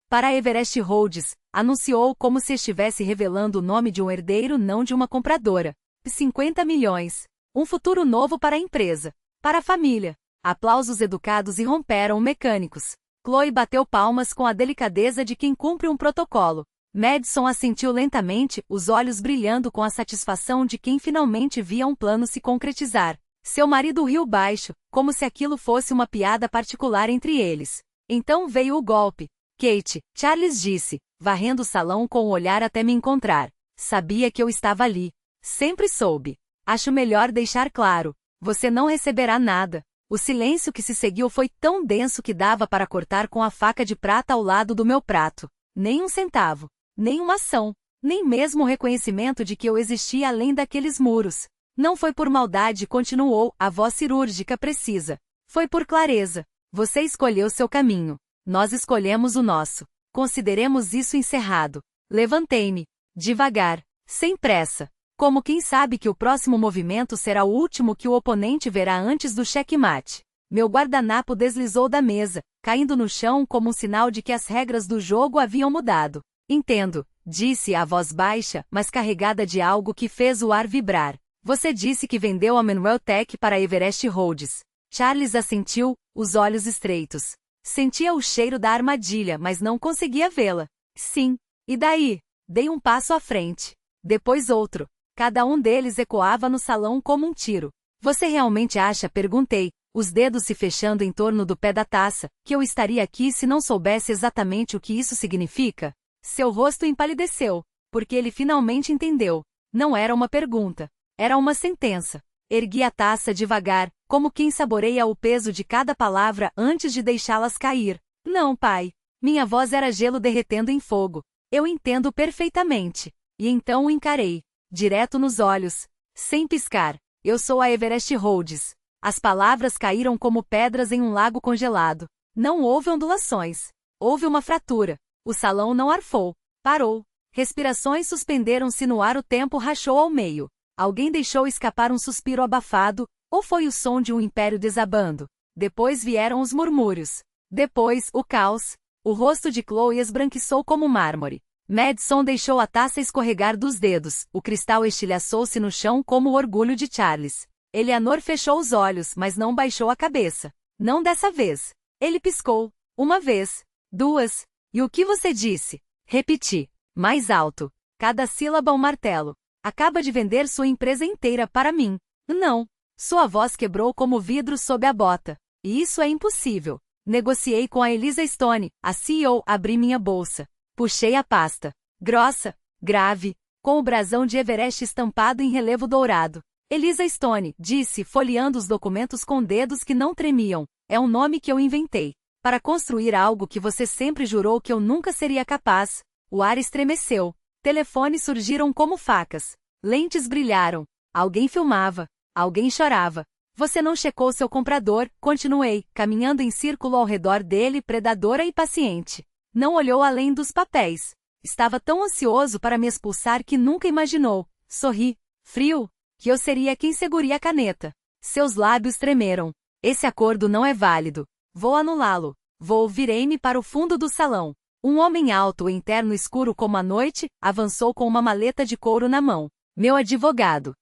Speaker 1: Para a Everest Holdings, anunciou como se estivesse revelando o nome de um herdeiro, não de uma compradora. 50 milhões. Um futuro novo para a empresa. Para a família. Aplausos educados irromperam mecânicos. Chloe bateu palmas com a delicadeza de quem cumpre um protocolo. Madison assentiu lentamente, os olhos brilhando com a satisfação de quem finalmente via um plano se concretizar. Seu marido riu baixo, como se aquilo fosse uma piada particular entre eles. Então veio o golpe. Kate, Charles disse, varrendo o salão com o olhar até me encontrar. Sabia que eu estava ali. Sempre soube. Acho melhor deixar claro. Você não receberá nada. O silêncio que se seguiu foi tão denso que dava para cortar com a faca de prata ao lado do meu prato. Nem um centavo. Nem uma ação, nem mesmo o reconhecimento de que eu existia além daqueles muros. Não foi por maldade, continuou, a voz cirúrgica precisa. Foi por clareza. Você escolheu seu caminho. Nós escolhemos o nosso. Consideremos isso encerrado. Levantei-me. Devagar. Sem pressa. Como quem sabe que o próximo movimento será o último que o oponente verá antes do checkmate. Meu guardanapo deslizou da mesa, caindo no chão como um sinal de que as regras do jogo haviam mudado. Entendo, disse a voz baixa, mas carregada de algo que fez o ar vibrar. Você disse que vendeu a Manuel Tech para a Everest Holdings. Charles assentiu, os olhos estreitos. Sentia o cheiro da armadilha, mas não conseguia vê-la. Sim. E daí? Dei um passo à frente. Depois outro. Cada um deles ecoava no salão como um tiro. Você realmente acha? Perguntei, os dedos se fechando em torno do pé da taça, que eu estaria aqui se não soubesse exatamente o que isso significa? Seu rosto empalideceu, porque ele finalmente entendeu. Não era uma pergunta. Era uma sentença. Ergui a taça devagar, como quem saboreia o peso de cada palavra antes de deixá-las cair. Não, pai. Minha voz era gelo derretendo em fogo. Eu entendo perfeitamente. E então o encarei. Direto nos olhos. Sem piscar. Eu sou a Everest Holdings. As palavras caíram como pedras em um lago congelado. Não houve ondulações. Houve uma fratura. O salão não arfou. Parou. Respirações suspenderam-se no ar, o tempo rachou ao meio. Alguém deixou escapar um suspiro abafado, ou foi o som de um império desabando? Depois vieram os murmúrios. Depois, o caos. O rosto de Chloe esbranquiçou como mármore. Madison deixou a taça escorregar dos dedos. O cristal estilhaçou-se no chão como o orgulho de Charles. Eleanor fechou os olhos, mas não baixou a cabeça. Não dessa vez. Ele piscou. Uma vez. Duas. E o que você disse? Repeti. Mais alto. Cada sílaba um martelo. Acaba de vender sua empresa inteira para mim. Não. Sua voz quebrou como vidro sob a bota. E isso é impossível. Negociei com a Elisa Stone, a CEO, abri minha bolsa. Puxei a pasta. Grossa, grave, com o brasão de Everest estampado em relevo dourado. Elisa Stone, disse, folheando os documentos com dedos que não tremiam. É um nome que eu inventei. Para construir algo que você sempre jurou que eu nunca seria capaz. O ar estremeceu. Telefones surgiram como facas. Lentes brilharam. Alguém filmava. Alguém chorava. Você não checou seu comprador, continuei, caminhando em círculo ao redor dele, predadora e paciente. Não olhou além dos papéis. Estava tão ansioso para me expulsar que nunca imaginou. Sorri. Frio. Que eu seria quem seguraria a caneta. Seus lábios tremeram. Esse acordo não é válido. Vou anulá-lo. Virei-me para o fundo do salão. Um homem alto em terno escuro como a noite, avançou com uma maleta de couro na mão. Meu advogado.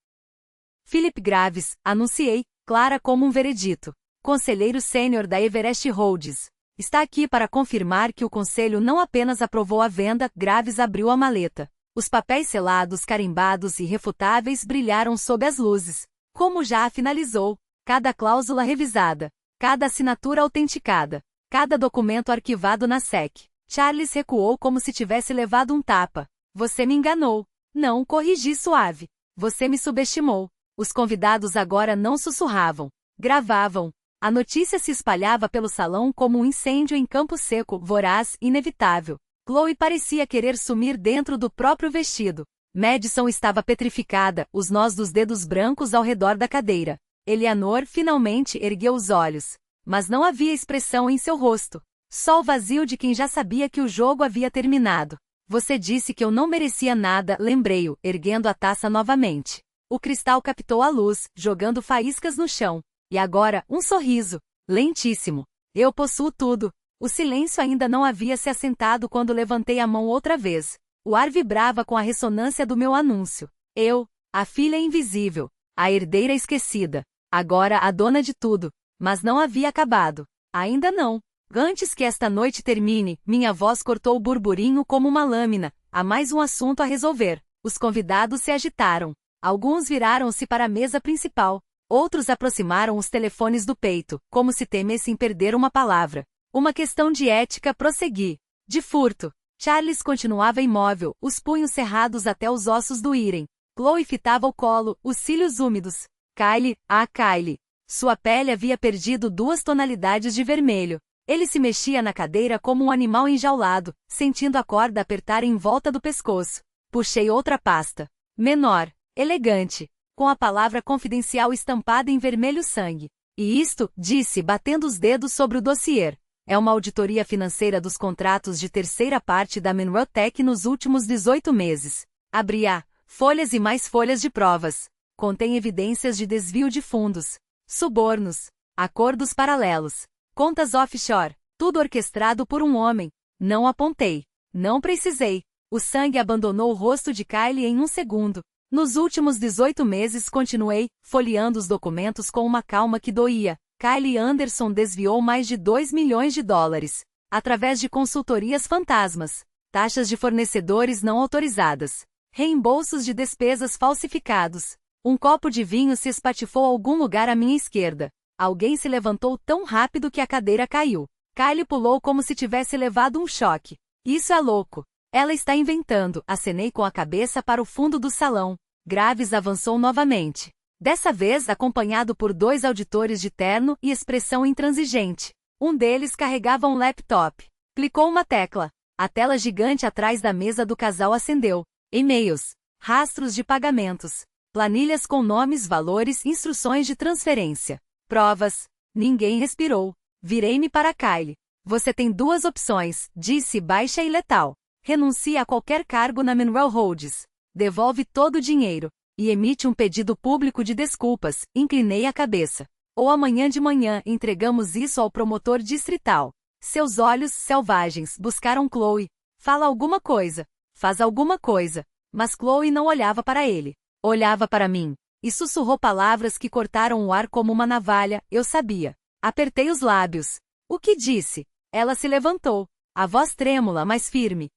Speaker 1: Philip Graves, anunciei, clara como um veredito. conselheiro sênior da Everest Holdings, está aqui para confirmar que o conselho não apenas aprovou a venda. Graves abriu a maleta. Os papéis selados, carimbados e irrefutáveis brilharam sob as luzes. Como já a finalizou, cada cláusula revisada, cada assinatura autenticada, cada documento arquivado na SEC. Charles recuou como se tivesse levado um tapa. Você me enganou. Não, corrigi suave. Você me subestimou. Os convidados agora não sussurravam. Gravavam. A notícia se espalhava pelo salão como um incêndio em campo seco, voraz, inevitável. Chloe parecia querer sumir dentro do próprio vestido. Madison estava petrificada, os nós dos dedos brancos ao redor da cadeira. Eleanor finalmente ergueu os olhos. Mas não havia expressão em seu rosto. Só o vazio de quem já sabia que o jogo havia terminado. Você disse que eu não merecia nada, lembrei-o, erguendo a taça novamente. O cristal captou a luz, jogando faíscas no chão. E agora, um sorriso. Lentíssimo. Eu possuo tudo. O silêncio ainda não havia se assentado quando levantei a mão outra vez. O ar vibrava com a ressonância do meu anúncio. Eu, a filha invisível, a herdeira esquecida, agora a dona de tudo. Mas não havia acabado. Ainda não. Antes que esta noite termine, minha voz cortou o burburinho como uma lâmina. Há mais um assunto a resolver. Os convidados se agitaram. Alguns viraram-se para a mesa principal. Outros aproximaram os telefones do peito, como se temessem perder uma palavra. Uma questão de ética, prossegui. De furto. Charles continuava imóvel, os punhos cerrados até os ossos doírem. Chloe fitava o colo, os cílios úmidos. Kylie, Kylie. Sua pele havia perdido 2 tonalidades de vermelho. Ele se mexia na cadeira como um animal enjaulado, sentindo a corda apertar em volta do pescoço. Puxei outra pasta. Menor. Elegante. Com a palavra confidencial estampada em vermelho sangue. E isto, disse, batendo os dedos sobre o dossiê, é uma auditoria financeira dos contratos de terceira parte da Menrotech nos últimos 18 meses. Abri-a. Folhas e mais folhas de provas. Contém evidências de desvio de fundos, subornos, acordos paralelos, contas offshore, tudo orquestrado por um homem. Não apontei. Não precisei. O sangue abandonou o rosto de Kylie em um segundo. Nos últimos 18 meses continuei, folheando os documentos com uma calma que doía. Kylie Anderson desviou mais de 2 milhões de dólares. Através de consultorias fantasmas, taxas de fornecedores não autorizadas, reembolsos de despesas falsificados. Um copo de vinho se espatifou a algum lugar à minha esquerda. Alguém se levantou tão rápido que a cadeira caiu. Kylie pulou como se tivesse levado um choque. Isso é louco. Ela está inventando. Acenei com a cabeça para o fundo do salão. Graves avançou novamente. Dessa vez acompanhado por 2 auditores de terno e expressão intransigente. Um deles carregava um laptop. Clicou uma tecla. A tela gigante atrás da mesa do casal acendeu. E-mails. Rastros de pagamentos. Planilhas com nomes, valores, instruções de transferência. Provas. Ninguém respirou. Virei-me para Kylie. Você tem 2 opções, disse baixa e letal. Renuncie a qualquer cargo na Menro Holdings. Devolve todo o dinheiro. E emite um pedido público de desculpas. Inclinei a cabeça. Ou amanhã de manhã entregamos isso ao promotor distrital. Seus olhos, selvagens, buscaram Chloe. Fala alguma coisa. Faz alguma coisa. Mas Chloe não olhava para ele. Olhava para mim. E sussurrou palavras que cortaram o ar como uma navalha. Eu sabia. Apertei os lábios. O que disse? Ela se levantou. A voz trêmula, mas firme.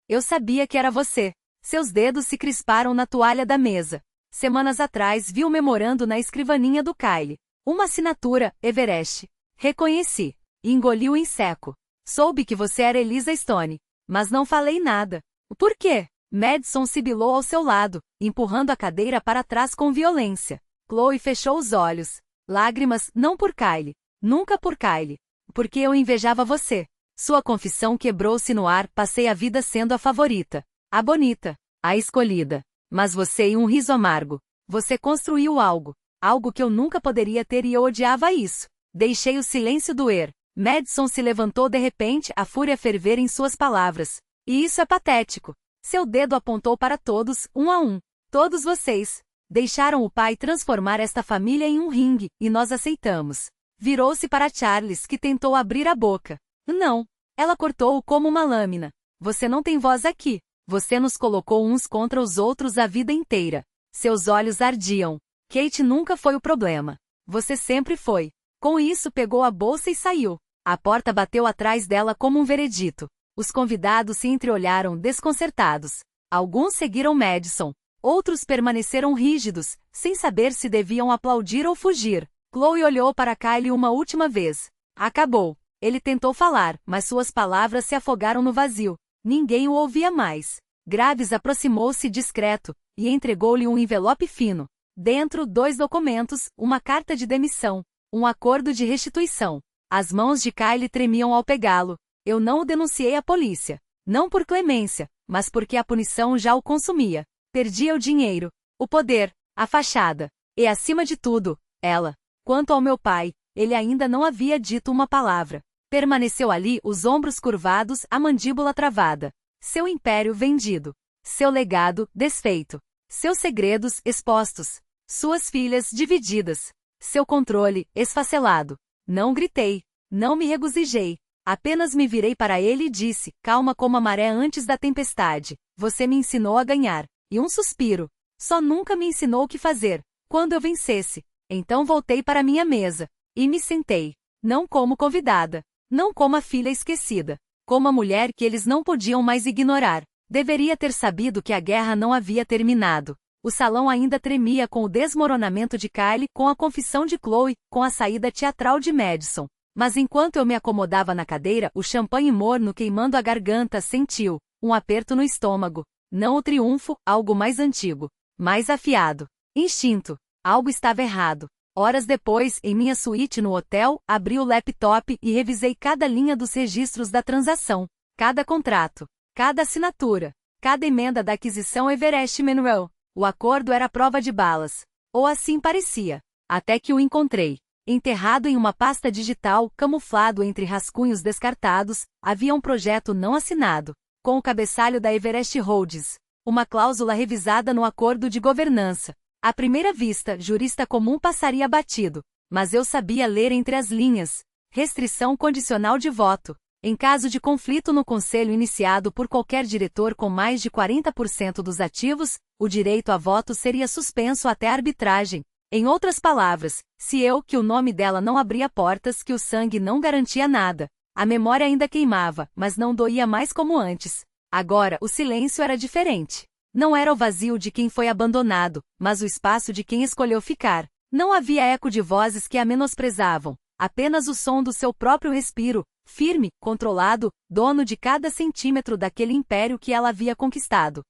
Speaker 1: Eu sabia que era você. Seus dedos se crisparam na toalha da mesa. Semanas atrás vi o memorando na escrivaninha do Kylie. Uma assinatura, Everest. Reconheci. Engoliu em seco. Soube que você era Elisa Stone. Mas não falei nada. Por quê? Madison sibilou ao seu lado, empurrando a cadeira para trás com violência. Chloe fechou os olhos. Lágrimas, não por Kylie. Nunca por Kylie. Porque eu invejava você. Sua confissão quebrou-se no ar. Passei a vida sendo a favorita. A bonita. A escolhida. Mas você e um riso amargo. Você construiu algo. Algo que eu nunca poderia ter e eu odiava isso. Deixei o silêncio doer. Madison se levantou de repente, a fúria ferver em suas palavras. E isso é patético. Seu dedo apontou para todos, um a um. Todos vocês. Deixaram o pai transformar esta família em um ringue, e nós aceitamos. Virou-se para Charles, que tentou abrir a boca. Não. Ela cortou-o como uma lâmina. Você não tem voz aqui. Você nos colocou uns contra os outros a vida inteira. Seus olhos ardiam. Kate nunca foi o problema. Você sempre foi. Com isso pegou a bolsa e saiu. A porta bateu atrás dela como um veredito. Os convidados se entreolharam desconcertados. Alguns seguiram Madison. Outros permaneceram rígidos, sem saber se deviam aplaudir ou fugir. Chloe olhou para Kyle uma última vez. Acabou. Ele tentou falar, mas suas palavras se afogaram no vazio. Ninguém o ouvia mais. Graves aproximou-se discreto, e entregou-lhe um envelope fino. Dentro, 2 documentos, uma carta de demissão, um acordo de restituição. As mãos de Kyle tremiam ao pegá-lo. Eu não o denunciei à polícia. Não por clemência, mas porque a punição já o consumia. Perdia o dinheiro, o poder, a fachada. E acima de tudo, ela. Quanto ao meu pai, ele ainda não havia dito uma palavra. Permaneceu ali, os ombros curvados, a mandíbula travada. Seu império vendido. Seu legado desfeito. Seus segredos expostos. Suas filhas divididas. Seu controle esfacelado. Não gritei. Não me regozijei. Apenas me virei para ele e disse, calma como a maré antes da tempestade. Você me ensinou a ganhar. E um suspiro. Só nunca me ensinou o que fazer. Quando eu vencesse. Então voltei para minha mesa. E me sentei. Não como convidada. Não como a filha esquecida. Como a mulher que eles não podiam mais ignorar. Deveria ter sabido que a guerra não havia terminado. O salão ainda tremia com o desmoronamento de Kyle, com a confissão de Chloe, com a saída teatral de Madison. Mas enquanto eu me acomodava na cadeira, o champanhe morno queimando a garganta sentiu um aperto no estômago. Não o triunfo, algo mais antigo. Mais afiado. Instinto. Algo estava errado. Horas depois, em minha suíte no hotel, abri o laptop e revisei cada linha dos registros da transação. Cada contrato. Cada assinatura. Cada emenda da aquisição Everest Mineral. O acordo era prova de balas. Ou assim parecia. Até que o encontrei. Enterrado em uma pasta digital, camuflado entre rascunhos descartados, havia um projeto não assinado. Com o cabeçalho da Everest Holdings. Uma cláusula revisada no acordo de governança. À primeira vista, jurista comum passaria batido. Mas eu sabia ler entre as linhas. Restrição condicional de voto. Em caso de conflito no conselho iniciado por qualquer diretor com mais de 40% dos ativos, o direito a voto seria suspenso até a arbitragem. Em outras palavras, se eu, que o nome dela não abria portas, que o sangue não garantia nada. A memória ainda queimava, mas não doía mais como antes. Agora, o silêncio era diferente. Não era o vazio de quem foi abandonado, mas o espaço de quem escolheu ficar. Não havia eco de vozes que a menosprezavam. Apenas o som do seu próprio respiro, firme, controlado, dono de cada centímetro daquele império que ela havia conquistado.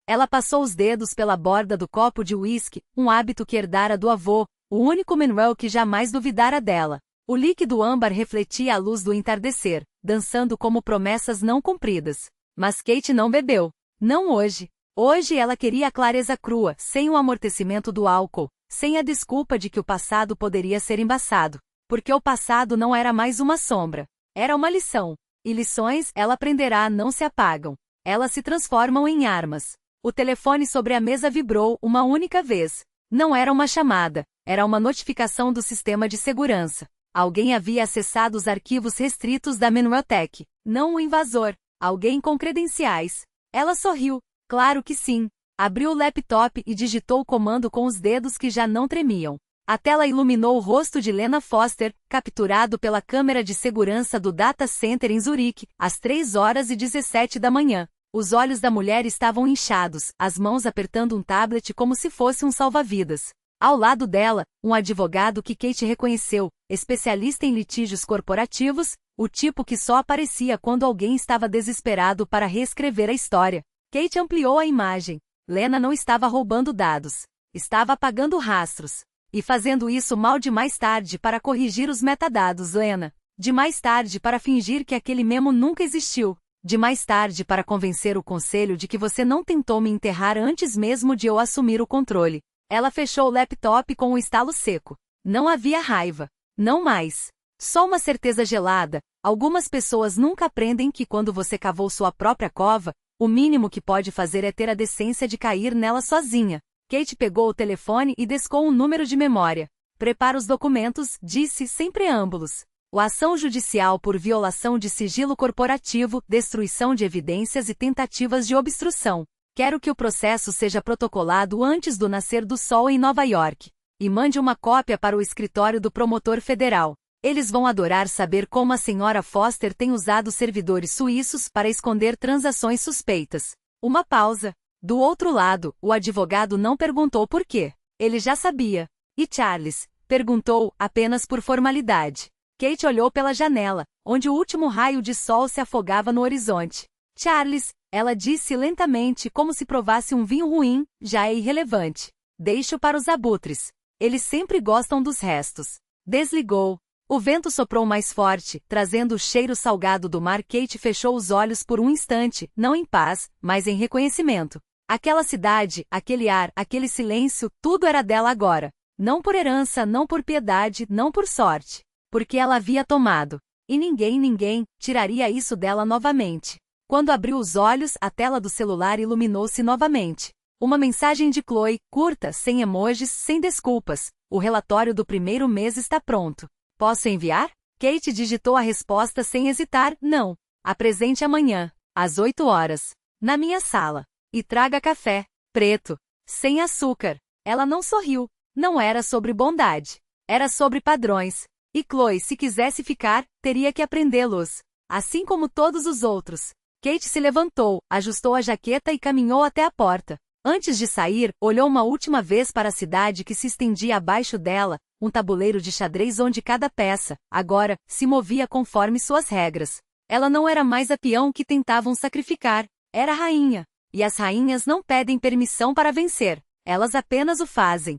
Speaker 1: Ela passou os dedos pela borda do copo de uísque, um hábito que herdara do avô, o único Manuel que jamais duvidara dela. O líquido âmbar refletia a luz do entardecer, dançando como promessas não cumpridas. Mas Kate não bebeu. Não hoje. Hoje ela queria a clareza crua, sem o amortecimento do álcool, sem a desculpa de que o passado poderia ser embaçado. Porque o passado não era mais uma sombra. Era uma lição. E lições, ela aprenderá, não se apagam. Elas se transformam em armas. O telefone sobre a mesa vibrou uma única vez. Não era uma chamada, era uma notificação do sistema de segurança. Alguém havia acessado os arquivos restritos da Manueltech. Não um invasor. Alguém com credenciais. Ela sorriu. Claro que sim. Abriu o laptop e digitou o comando com os dedos que já não tremiam. A tela iluminou o rosto de Lena Foster, capturado pela câmera de segurança do Data Center em Zurique, às 3h17 da manhã. Os olhos da mulher estavam inchados, as mãos apertando um tablet como se fosse um salva-vidas. Ao lado dela, um advogado que Kate reconheceu, especialista em litígios corporativos, o tipo que só aparecia quando alguém estava desesperado para reescrever a história. Kate ampliou a imagem. Lena não estava roubando dados. Estava apagando rastros. E fazendo isso mal de mais tarde para corrigir os metadados, Lena. De mais tarde para fingir que aquele memo nunca existiu. De mais tarde para convencer o conselho de que você não tentou me enterrar antes mesmo de eu assumir o controle. Ela fechou o laptop com um estalo seco. Não havia raiva. Não mais. Só uma certeza gelada. Algumas pessoas nunca aprendem que quando você cavou sua própria cova, o mínimo que pode fazer é ter a decência de cair nela sozinha. Kate pegou o telefone e descou um número de memória. Prepara os documentos, disse sem preâmbulos. A ação judicial por violação de sigilo corporativo, destruição de evidências e tentativas de obstrução. Quero que o processo seja protocolado antes do nascer do sol em Nova York. E mande uma cópia para o escritório do promotor federal. Eles vão adorar saber como a senhora Foster tem usado servidores suíços para esconder transações suspeitas. Uma pausa. Do outro lado, o advogado não perguntou por quê. Ele já sabia. E Charles? Perguntou, apenas por formalidade. Kate olhou pela janela, onde o último raio de sol se afogava no horizonte. Charles, ela disse lentamente como se provasse um vinho ruim, já é irrelevante. Deixo para os abutres. Eles sempre gostam dos restos. Desligou. O vento soprou mais forte, trazendo o cheiro salgado do mar. Kate fechou os olhos por um instante, não em paz, mas em reconhecimento. Aquela cidade, aquele ar, aquele silêncio, tudo era dela agora. Não por herança, não por piedade, não por sorte. Porque ela havia tomado. E ninguém tiraria isso dela novamente. Quando abriu os olhos, a tela do celular iluminou-se novamente. Uma mensagem de Chloe, curta, sem emojis, sem desculpas. O relatório do primeiro mês está pronto. Posso enviar? Kate digitou a resposta sem hesitar, não. Apresente amanhã, às 8 horas. Na minha sala. E traga café, preto, sem açúcar. Ela não sorriu. Não era sobre bondade. Era sobre padrões. E Chloe, se quisesse ficar, teria que aprendê-los. Assim como todos os outros. Kate se levantou, ajustou a jaqueta e caminhou até a porta. Antes de sair, olhou uma última vez para a cidade que se estendia abaixo dela, um tabuleiro de xadrez onde cada peça, agora, se movia conforme suas regras. Ela não era mais a peão que tentavam sacrificar, era a rainha. E as rainhas não pedem permissão para vencer, elas apenas o fazem.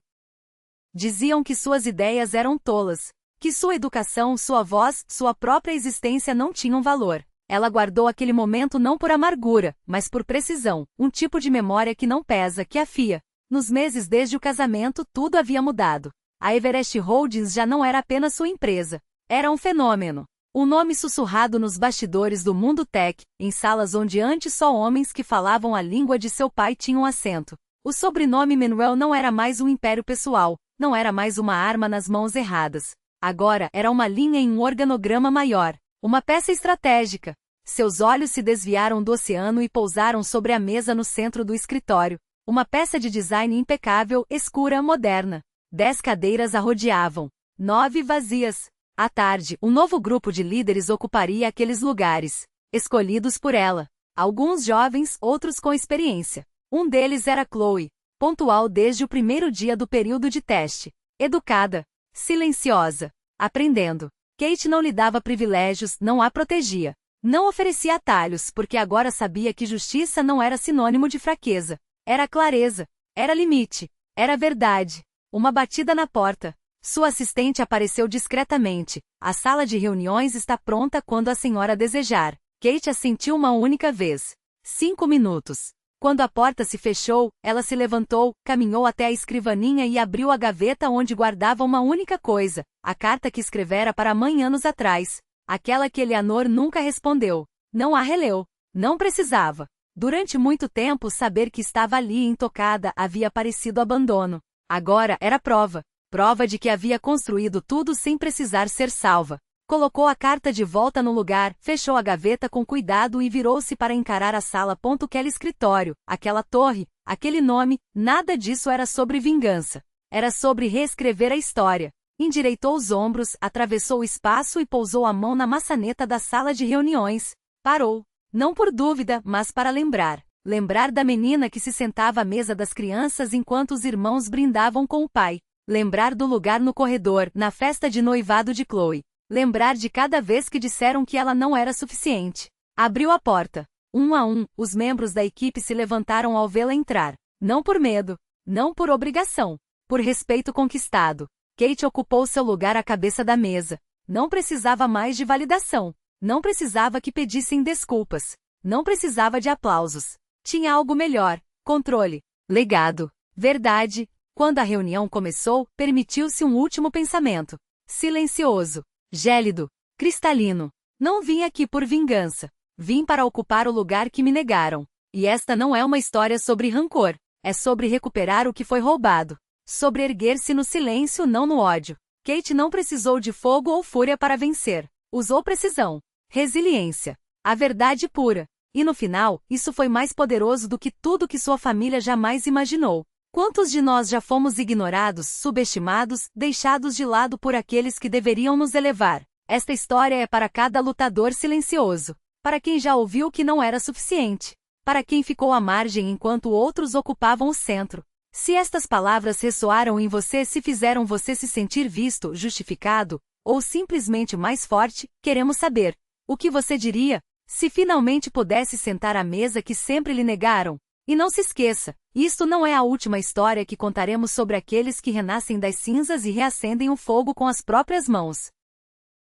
Speaker 1: Diziam que suas ideias eram tolas, que sua educação, sua voz, sua própria existência não tinham valor. Ela guardou aquele momento não por amargura, mas por precisão, um tipo de memória que não pesa, que afia. Nos meses desde o casamento, tudo havia mudado. A Everest Holdings já não era apenas sua empresa. Era um fenômeno. Um nome sussurrado nos bastidores do mundo tech, em salas onde antes só homens que falavam a língua de seu pai tinham assento. O sobrenome Manuel não era mais um império pessoal, não era mais uma arma nas mãos erradas. Agora era uma linha em um organograma maior. Uma peça estratégica. Seus olhos se desviaram do oceano e pousaram sobre a mesa no centro do escritório. Uma peça de design impecável, escura, moderna. 10 cadeiras a rodeavam. 9 vazias. À tarde, um novo grupo de líderes ocuparia aqueles lugares. Escolhidos por ela. Alguns jovens, outros com experiência. Um deles era Chloe. Pontual desde o primeiro dia do período de teste. Educada. Silenciosa. Aprendendo. Kate não lhe dava privilégios, não a protegia. Não oferecia atalhos, porque agora sabia que justiça não era sinônimo de fraqueza. Era clareza. Era limite. Era verdade. Uma batida na porta. Sua assistente apareceu discretamente. A sala de reuniões está pronta quando a senhora desejar. Kate assentiu uma única vez. 5 minutos. Quando a porta se fechou, ela se levantou, caminhou até a escrivaninha e abriu a gaveta onde guardava uma única coisa, a carta que escrevera para a mãe anos atrás. Aquela que Eleanor nunca respondeu. Não a releu. Não precisava. Durante muito tempo saber que estava ali intocada havia parecido abandono. Agora era prova. Prova de que havia construído tudo sem precisar ser salva. Colocou a carta de volta no lugar, fechou a gaveta com cuidado e virou-se para encarar a sala. Aquele escritório, aquela torre, aquele nome, nada disso era sobre vingança. Era sobre reescrever a história. Endireitou os ombros, atravessou o espaço e pousou a mão na maçaneta da sala de reuniões. Parou. Não por dúvida, mas para lembrar. Lembrar da menina que se sentava à mesa das crianças enquanto os irmãos brindavam com o pai. Lembrar do lugar no corredor, na festa de noivado de Chloe. Lembrar de cada vez que disseram que ela não era suficiente. Abriu a porta. Um a um, os membros da equipe se levantaram ao vê-la entrar. Não por medo. Não por obrigação. Por respeito conquistado. Kate ocupou seu lugar à cabeça da mesa. Não precisava mais de validação. Não precisava que pedissem desculpas. Não precisava de aplausos. Tinha algo melhor. Controle. Legado. Verdade. Quando a reunião começou, permitiu-se um último pensamento. Silencioso. Gélido. Cristalino. Não vim aqui por vingança. Vim para ocupar o lugar que me negaram. E esta não é uma história sobre rancor. É sobre recuperar o que foi roubado. Sobre erguer-se no silêncio, não no ódio. Kate não precisou de fogo ou fúria para vencer. Usou precisão. Resiliência. A verdade pura. E no final, isso foi mais poderoso do que tudo que sua família jamais imaginou. Quantos de nós já fomos ignorados, subestimados, deixados de lado por aqueles que deveriam nos elevar? Esta história é para cada lutador silencioso, para quem já ouviu que não era suficiente, para quem ficou à margem enquanto outros ocupavam o centro. Se estas palavras ressoaram em você, se fizeram você se sentir visto, justificado, ou simplesmente mais forte, queremos saber. O que você diria, se finalmente pudesse sentar à mesa que sempre lhe negaram? E não se esqueça, isto não é a última história que contaremos sobre aqueles que renascem das cinzas e reacendem o fogo com as próprias mãos.